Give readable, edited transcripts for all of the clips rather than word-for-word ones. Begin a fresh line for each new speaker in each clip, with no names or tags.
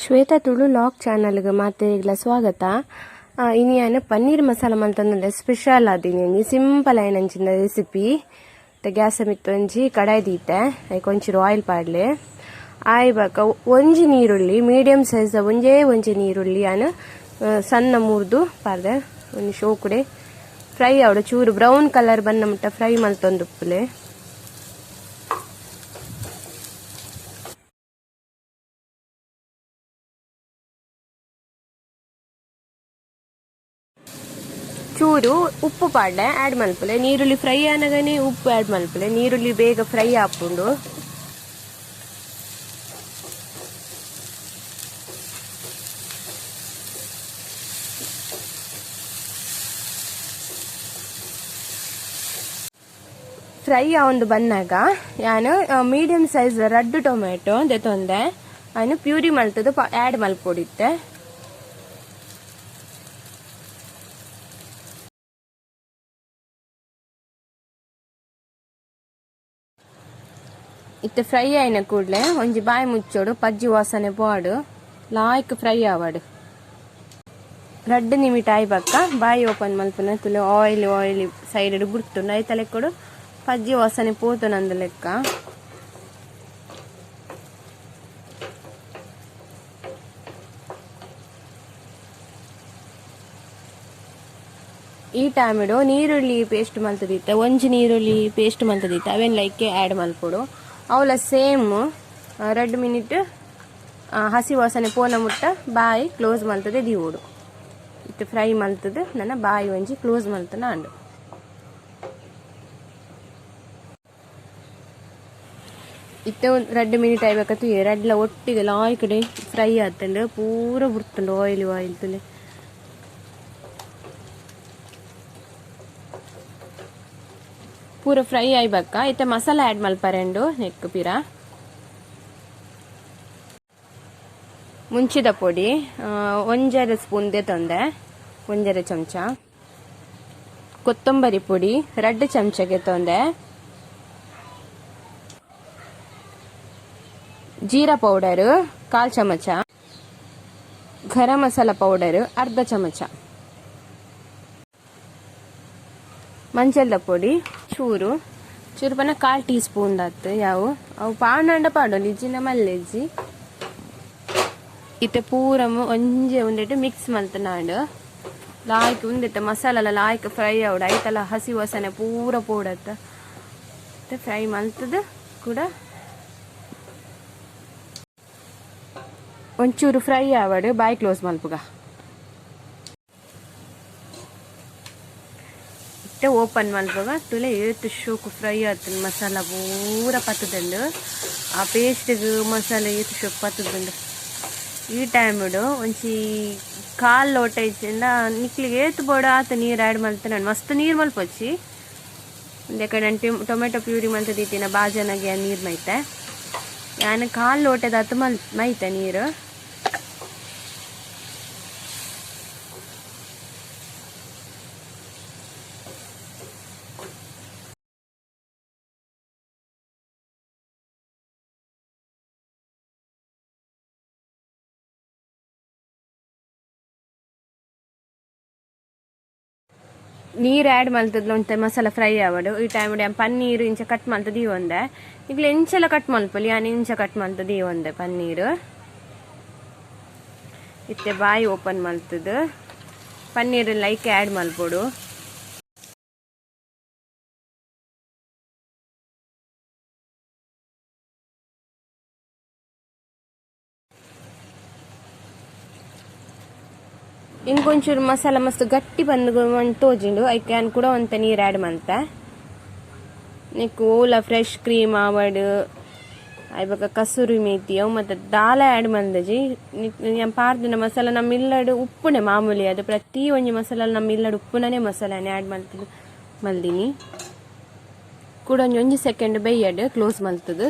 Shweta Tulu log ಚಾನಲ್ಗೆ ಮತ್ತೆ ಈಗಲ ಸ್ವಾಗತ. ಇನಿ ನಾನು ಪನ್ನೀರ್ ಮಸಾಲ ಮಲ್ತಂದ್ರೆ ಸ್ಪೆಷಲ್ ಆದಿನಿ ಸಿಂಪಲ್ ಆಯ್ನಂಚಿನ ರೆಸಿಪಿ. ಗ್ಯಾಸ್ ಮಿತ್ತು ಒಂಜಿ ಕಡಾಯಿ ದೀತೆ ಅದಕ್ಕೆ ಒಂಚೂರು ಆಯಿಲ್ ಪಾಡ್ಲೆ ಆಯ್ಬಾಕ ಒಂಜಿ ನೀರುಳ್ಳಿ ಮೀಡಿಯಂ ಸೈಜ್ ಒಂಜಿ ನೀರುಳ್ಳಿ ನಾನು ಸಣ್ಣ ಮುರಿದು ಪಾರ್ದೆ ಒಂದು ಶೋಕುಡೆ ಫ್ರೈ ಆವಡು ಚೂರು ಬ್ರೌನ್ ಕಲರ್ ಬನ್ನ ಮುಟ್ಟ ಫ್ರೈ ಮಲ್ತೊಂದುಪ್ಪುಲೆ. ಚೂರು ಉಪ್ಪು ಪಾಡ್ಲೆ ಆ್ಯಡ್ ಮಲ್ಪಲೆ ನೀರುಳ್ಳಿ ಫ್ರೈ ಆನಗನೆ ಉಪ್ಪು ಆ್ಯಡ್ ಮಲ್ಪಲೆ ನೀರುಳ್ಳಿ ಬೇಗ ಫ್ರೈ ಹಾಕೊಂಡು ಫ್ರೈ ಆವೊಂದು ಬಂದಾಗ ನಾನು ಮೀಡಿಯಂ ಸೈಜ್ ರೆಡ್ ಟೊಮೆಟೊ ದೆತೊಂದೆ ನಾನು ಪ್ಯೂರಿ ಮಲ್ತದು ಆ್ಯಡ್ ಮಲ್ಪೊಡಿತ್ತೆ. ಇತ್ತೆ ಫ್ರೈ ಆಯ್ನ ಕೂಡಲೇ ಒಂಜಿ ಬಾಯಿ ಮುಚ್ಚೋಡು ಪಜ್ಜಿ ವಾಸನೆ ಪೋಡು ಲಾಯ್ಕ್ ಫ್ರೈ ಆವಡು 2 ನಿಮಿಷ ಆಯ್ಬಕ್ಕ ಬಾಯಿ ಓಪನ್ ಮಲ್ಪನ ತುಲೆ ಆಯಿಲ್ ಸೈಡ್ ಬುಡ್ತುಂಡು ಐತ ಲೆಕ್ಕಡು ಪಜ್ಜಿ ವಾಸನೆ ಪೋತು ನಂದು ಲೆಕ್ಕ. ಈ ಟೈಮಿಡು ನೀರುಳ್ಳಿ ಪೇಸ್ಟ್ ಮಲ್ತದಿತ್ತೆ ಒಂಜಿ ನೀರುಳ್ಳಿ ಪೇಸ್ಟ್ ಮಲ್ತದಿತ್ತೆ ಅವೇನು ಲೈಕೆ ಆ್ಯಡ್ ಮಲ್ಪೊಡು ಅವಳ ಸೇಮ್ 2 ಮಿನಿಟ್ ಹಸಿ ವಾಸನೆ ಪೋನ ಮುಟ್ಟ ಬಾಯಿ ಕ್ಲೋಸ್ ಮಲ್ತದೆ ದೀವೋಡು ಇಟ್ಟು ಫ್ರೈ ಮಲ್ತದೆ ನನ್ನ ಬಾಯಿ ಒಂಜಿ ಕ್ಲೋಸ್ ಮಲ್ತನ ಅಂಡು ಇತ್ತೆ 2 ಮಿನಿಟ್ ಆಯ್ಬೇಕತ್ತು 2 ಒಟ್ಟಿಗೆ ಲಾಯ್ ಕಡೆ ಫ್ರೈ ಆತಂಡು ಪೂರ ಬುಡ್ತುಂಡು ಆಯಿಲ್ ತುಲೆ ಪೂರ ಫ್ರೈ ಆಯ್ಬಕ್ಕ ಇತ್ತೆ ಮಸಾಲ ಆ್ಯಡ್ ಮಲ್ಪರೆಂಡು ನೆಕ್ ಪಿರ ಮುಂಚಿದ ಪೊಡಿ 1 ಸ್ಪೂನ್ ದೆತೊಂದೆ 1 ಚಮಚ ಕೊತ್ತಂಬರಿ ಪೊಡಿ 2 ಚಮಚಗೆ ತೊಂದೆ ಜೀರಾ ಪೌಡರ್ 1/4 ಚಮಚ ಗರಂ ಮಸಾಲ ಪೌಡರ್ 1/2 ಚಮಚ ಮಂಚಲ್ದ ಪೊಡಿ ಚೂರು ಪನ 1/4 ಟೀ ಸ್ಪೂನ್ ದಾತ್ ಯಾವು ಅವು ಪಾಂಡ ಪಾಡೋಲಿ ಇಜ್ಜಿನ ಮಲ್ಲೆಜ್ಜಿ ಇತ್ತೆ ಪೂರ ಒಂದೆಟ್ಟು ಮಿಕ್ಸ್ ಮಲ್ತನಾಡು ಲಾಯ್ಕ್ ಉಂದೆತ್ತ ಮಸಾಲ ಲಾಯ್ಕ್ ಫ್ರೈ ಆವಡು ಐತಲ್ಲ ಹಸಿ ವಾಸನೆ ಪೂರ ಪೋಡತ್ತ ಮತ್ತೆ ಫ್ರೈ ಮಲ್ತದ ಕೂಡ ಒಂಚೂರು ಫ್ರೈ ಆವಡು ಬಾಯಿ ಕ್ಲೋಸ್ ಮಲ್ಪುಗ ಓಪನ್ ಮಲ್ಪಗ ತುಲೆ ಏತು ಶೋಕು ಫ್ರೈ ಆತನ ಮಸಾಲ ಪೂರ ಪತ್ತದಂಡು ಆ ಪೇಸ್ಟ್ಗೆ ಮಸಾಲೆ ಏತು ಶೋಕು ಪತ್ತದಂಡು ಈ ಟೈಮಿಡು ಒಂಚಿ 1/4 ಲೋಟ ಇಚ್ಚಿಂದ ನಿಕ್ಲಿಗೆ ಏತು ಬೋಡ ಆತ ನೀರು ಆ್ಯಡ್ ಮಲ್ತಾನೆ ಮಸ್ತ್ ನೀರು ಮಲ್ಪೊಚ್ಚಿ ಒಂದೇ ಕಡೆ ನಾನು ಟೊಮೆಟೊ ಪ್ಯೂರಿ ಮಲ್ತದಿತ್ತಿನ ಬಾಜನಾಗೆ ಆ ನೀರು ಮೈತೆ ನಾನು 1/4 ಲೋಟದ ಆತ ಮೈತೆ ನೀರು ನೀರು ಆ್ಯಡ್ ಮಲ್ತದ್ಲ ಒಂತೆ ಮಸಾಲ ಫ್ರೈ ಆವಡು ಈ ಟೈಮ್ ಪನ್ನೀರು ಇಂಚ ಕಟ್ ಮಲ್ತದ ಈ ಒಂದೆ ಈಗಲ ಎಂಚೆಲ್ಲ ಕಟ್ ಮಲ್ಪಲಿ ನಾನು ಇಂಚ ಕಟ್ ಮಲ್ತದ ಈ ಒಂದೆ ಪನ್ನೀರು ಇತ್ತೆ ಬಾಯಿ ಓಪನ್ ಮಲ್ತದ ಪನ್ನೀರು ಲೈಕ್ ಆ್ಯಡ್ ಮಲ್ಪೊಡು ಇಂಕೊಂಚೂರು ಮಸಾಲ ಮಸ್ತ್ ಗಟ್ಟಿ ಬಂದು ತೋಜಿಂಡು ಐಕೆ ನಾನು ಕೂಡ ಒಂತೆ ನೀರು ಆ್ಯಡ್ ಮಲ್ತೆ ನೆಕ್ ಓಲ ಫ್ರೆಶ್ ಕ್ರೀಮ್ ಆವಡು ಆಯ್ಬಾಕ ಕಸೂರಿ ಮೇತಿ ಅವು ಮತ್ತು ದಾಲ ಆ್ಯಡ್ ಮಲ್ದಜಿ ಪಾರ್ದಿನ ಮಸಾಲ ನಮ್ಮ ಇಲ್ಲಡು ಉಪ್ಪುನೆ ಮಾಮೂಲಿ ಅದು ಪ್ರತಿ ಒಂಜಿ ಮಸಾಲ ನಮ್ಮ ಇಲ್ಲಡು ಉಪ್ಪುನೇ ಮಸಾಲನೆ ಆ್ಯಡ್ ಮಲ್ದಿನಿ ಕೂಡ ಒಂಜಿ ಸೆಕೆಂಡ್ ಬೇಯ್ಯಡು ಕ್ಲೋಸ್ ಮಲ್ತದು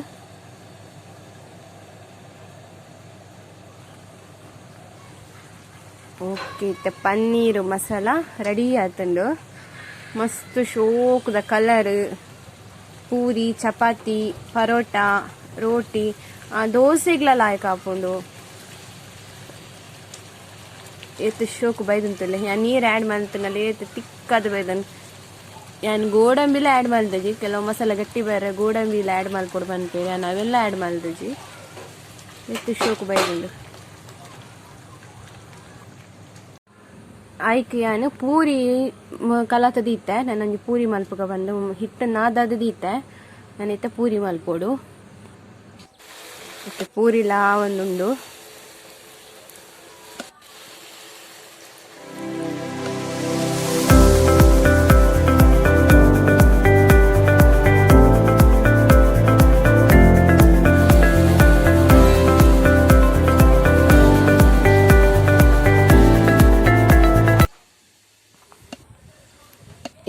ಓಕೆ ಇತ್ತೆ ಪನ್ನೀರು ಮಸಾಲ ರೆಡಿ ಆತಂಡು ಮಸ್ತ್ ಶೋಕುದ ಕಲರ್ ಪೂರಿ ಚಪಾತಿ ಪರೋಟ ರೋಟಿ ದೋಸೆಗ್ಲ ಲಾಯ್ಕ್ ಹಾಕೊಂಡು ಏತ್ ಶೋಕು ಬೈದಂತಲ್ಲ ಯಾ ನೀರು ಆ್ಯಡ್ ಮಾಡ್ತಾನಲ್ಲ ಏತ್ ತಿಕ್ಕಾದ ಬೈದನ್ ಯಾನ್ ಗೋಡಂಬಿಲ ಆ್ಯಡ್ ಮಾಡ್ದಜಿ ಕೆಲವು ಮಸಾಲೆ ಗಟ್ಟಿ ಬೇರೆ ಗೋಡಂಬಿಲ ಆ್ಯಡ್ ಮಾಡ್ಕೊಡು ಬಂತೇವೆ ನಾನು ಅವೆಲ್ಲ ಆ್ಯಡ್ ಮಾಡ್ದಜಿ ಏತ್ ಶೋಕು ಬೈದಂದು ಆಯ್ಕೆ ಯಾನು ಪೂರಿ ಕಲಾತ ದೀತೆ ನಾನೊಂದು ಪೂರಿ ಮಲ್ಪಗ ಬಂದು ಹಿಟ್ಟು ನಾದಾದ ದೀತೆ ನಾನಿತ್ತ ಪೂರಿ ಮಲ್ಪೋಡು ಮತ್ತು ಪೂರಿಲ ಒಂದುಂಡು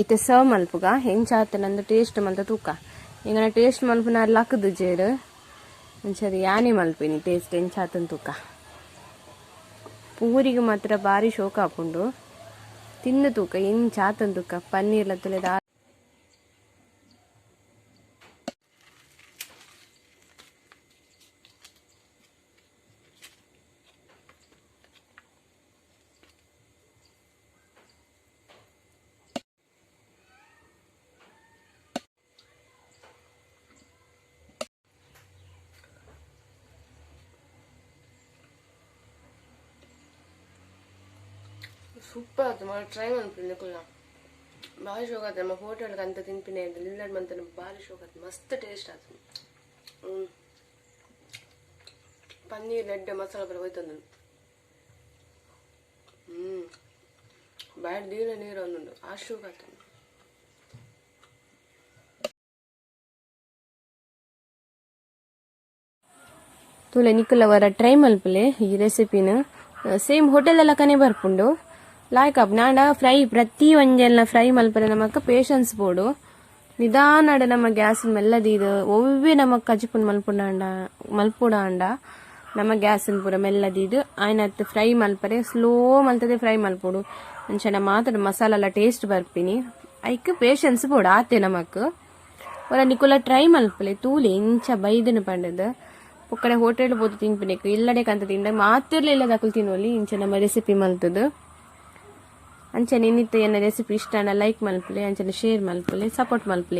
ಇತ್ತೆ ಸರ್ವ್ ಮಲ್ಪುಗ ಹೆಂಚಾತ ನಂದು ಟೇಸ್ಟ್ ಮಲ್ತ ತೂಕ ಈಗ ನಾ ಟೇಸ್ಟ್ ಮಲ್ಪುನ ಲಕ್ಕದು ಜೇರು ಒಂದ್ಸರಿ ಯಾನೇ ಮಲ್ಪಿನಿ ಟೇಸ್ಟ್ ಹೆಂಚಾತನ್ ತೂಕ ಪೂರಿಗೆ ಮಾತ್ರ ಭಾರಿ ಶೋಕ ಹಾಕೊಂಡು ತಿಂದು ತೂಕ ಹೆಂಚಾತನ್ ತೂಕ ಪನ್ನೀರ್ಲ ತುಲೆದ ಸೂಪರ್ ಆಯ್ತು ಮಾಡಿ ಟ್ರೈ ಮಾಡ್ತೀನಿ ಕುಲ್ಲ ಭಾರಿ ಶೋಕ ಆಯ್ತು ನಮ್ಮ ಹೋಟೆಲ್ಗೆ ಅಂತ ತಿನ್ಪಿನೇ ಇಲ್ಲಡ್ ಮಂತ ಭಾರಿ ಶೋಕ ಆಯ್ತು ಮಸ್ತ್ ಟೇಸ್ಟ್ ಆಯ್ತು ಪನ್ನೀರ್ ಎಡ್ಡೆ ಮಸಾಲ ಬರ ಹೋಯ್ತಂದು ಬ್ಯಾಡ್ ದೀನ ನೀರು ಒಂದುಂಡು ಆ ಶೋಕ ಆಯ್ತು ತುಲೆ ನಿಕ್ಕುಲವರ ಟ್ರೈ ಮಲ್ಪಲೆ ಈ ರೆಸಿಪಿನ ಸೇಮ್ ಹೋಟೆಲ್ ಎಲ್ಲ ಕನೆ ಬರ್ಪುಂಡು ಲಾಯ್ಕ್ ಅಪ್ ನಾಡ ಫ್ರೈ ಪ್ರತಿ ಒಂಜೆಲ್ನ ಫ್ರೈ ಮಲ್ಪರೆ ನಮಕ್ ಪೇಷನ್ಸ್ ಬೋಡು ನಿಧಾನಡ ನಮ್ಮ ಗ್ಯಾಸ್ ಮೆಲ್ಲದೀದು ಒವ್ವೆ ನಮಕ್ ಕಜಿಪುನ್ ಮಲ್ಪುಡ ಅಂಡ ನಮ್ಮ ಗ್ಯಾಸನ್ ಪೂರ ಮೆಲ್ಲದೀದು ಆಯ್ನತ್ ಫ್ರೈ ಮಲ್ಪರೆ ಸ್ಲೋ ಮಲ್ತದೆ ಫ್ರೈ ಮಲ್ಪುಡು ಅಂಚನ ಮಾತ್ರ ಮಸಾಲ ಎಲ್ಲ ಟೇಸ್ಟ್ ಬರ್ಪಿನಿ ಐಕ್ ಪೇಷನ್ಸ್ ಬೋಡು ಆತೆ ನಮಕ್ ಒರ ನಿಕುಲ ಟ್ರೈ ಮಲ್ಪಲೆ ತೂಲೆ ಇಂಚ ಬೈದನು ಪಂಡದು ಒಕ್ಕಡೆ ಹೋಟೆಲ್ ಬೋದು ತಿನ್ಪಿನೇಕು ಇಲ್ಲಡೆ ಕಂತ ತಿಂಡ ಮಾತಿರ್ಲಿಲ್ಲ ದಕಲ್ ತಿನ್ನೋಲಿ ಇಂಚ ನಮ್ಮ ರೆಸಿಪಿ ಮಲ್ತದು ಅಂಚನೆ ಇನ್ನಿತ್ತ ಏನ ರೆಸಿಪಿ ಇಷ್ಟ ಲೈಕ್ ಮಲ್ಪಲೆ ಅಂಚನೆ ಶೇರ್ ಮಲ್ಪಲೆ ಸಪೋರ್ಟ್ ಮಲ್ಪಲೆ.